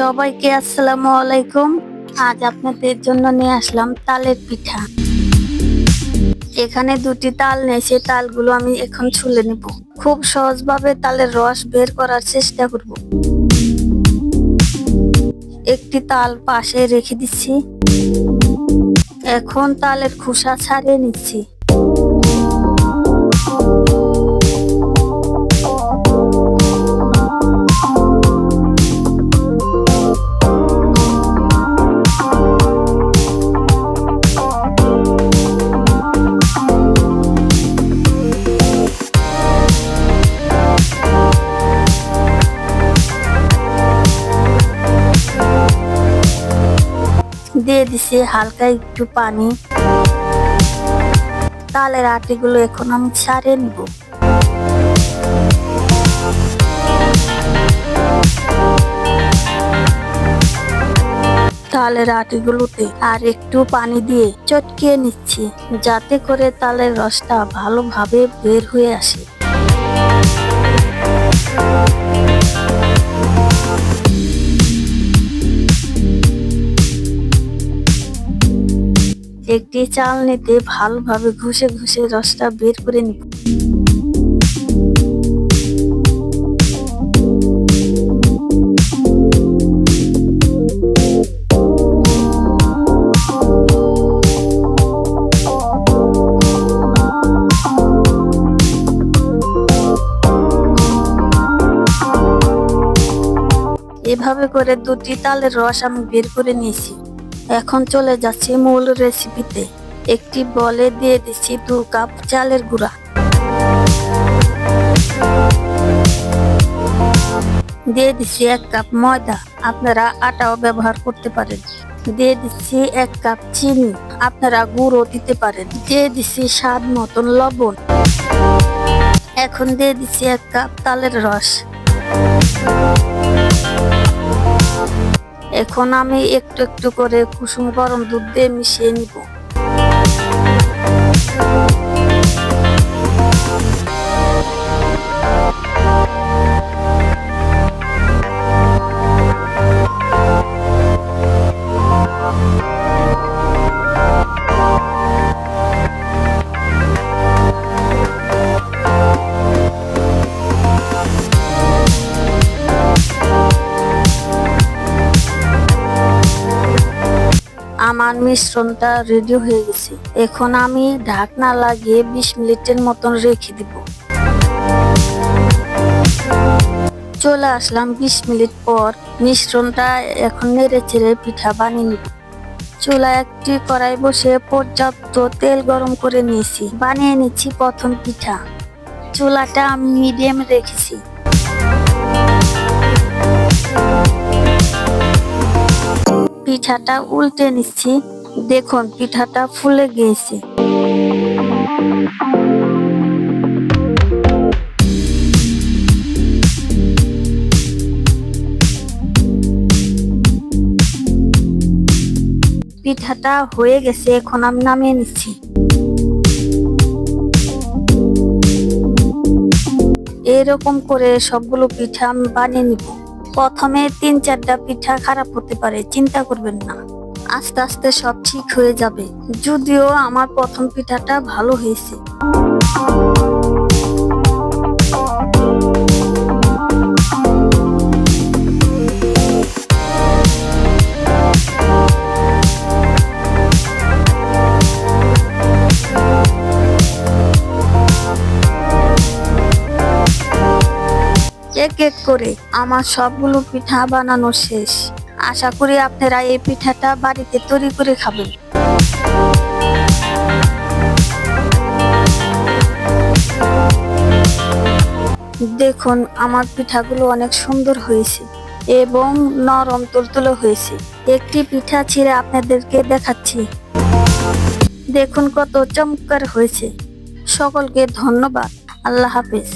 সবাইকে আসসালামু আলাইকুম। আজ আপনাদের জন্য নিয়ে আসলাম তালের পিঠা। এখানে দুটি তাল নিয়েছি, তালগুলো আমি এখন ছুলে নিব। খুব সহজভাবে তালের রস বের করার চেষ্টা করব। একটি তাল পাশে রেখে দিচ্ছি। এখন তালের খোসা ছাড়িয়ে নিচ্ছি। দিয়ে দিছি হালকা একটু পানি। তালের আটিগুলো এখন আমি ছাড়িয়ে নিব। তালের আটিগুলোতে আর একটু পানি দিয়ে চটকিয়ে নিচ্ছি, যাতে করে তালের রসটা ভালোভাবে বের হয়ে আসে। একটি চালনিতে ভালোভাবে ঘষে ঘষে রসটা বের করে নিব। এভাবে করে দুটি তালের রস আমি বের করে নিয়েছি। এখন চলে যাচ্ছি মূল রেসিপিতে। একটি বলে দিয়ে দিচ্ছি 2 কাপ চালের গুঁড়া। দিয়ে দিচ্ছি 1 কাপ ময়দা, আপনারা আটাও ব্যবহার করতে পারেন। দিয়ে দিচ্ছি 1 কাপ চিনি, আপনারা গুঁড়ো দিতে পারেন। দিয়ে দিচ্ছি স্বাদ মতন লবণ। এখন দিয়ে দিচ্ছি 1 কাপ তালের রস। এখন আমি একটু একটু করে কুসুম গরম দুধ দিয়ে মিশিয়ে নিব। আমার মিশ্রণটা রেডি হয়ে গেছে। এখন আমি ঢাকনা লাগিয়ে 20 মিনিটের মতন রেখে দিব। চলে আসলাম 20 মিনিট পর। মিশ্রণটা এখন নেড়ে চেড়ে পিঠা বানিয়ে নিব। চুলায় একটি কড়াই বসে পর্যাপ্ত তেল গরম করে নিয়েছি। বানিয়ে নিচ্ছি প্রথম পিঠা। চুলাটা আমি মিডিয়াম রেখেছি। পিঠাটা উল্টে নিচ্ছি। দেখুন পিঠাটা ফুলে গিয়েছে। পিঠাটা হয়ে গেছে, এখন আমি নামিয়ে নিচ্ছি। এরকম করে সবগুলো পিঠা আমি বানিয়ে নিব। প্রথমে 3-4টা পিঠা খারাপ হতে পারে, চিন্তা করবেন না, আস্তে আস্তে সব ঠিক হয়ে যাবে। যদিও আমার প্রথম পিঠাটা ভালো হয়েছে। এক এক করে আমার সবগুলো পিঠা বানানো শেষ। আশা করি আপনারা এই পিঠাটা বাড়িতে তৈরি করে খাবেন। দেখুন আমার পিঠাগুলো অনেক সুন্দর হয়েছে এবং নরম তুলতুলে হয়েছে। একটি পিঠা ছিঁড়ে আপনাদেরকে দেখাচ্ছি। দেখুন কত চমৎকার হয়েছে। সকলকে ধন্যবাদ। আল্লাহ হাফেজ।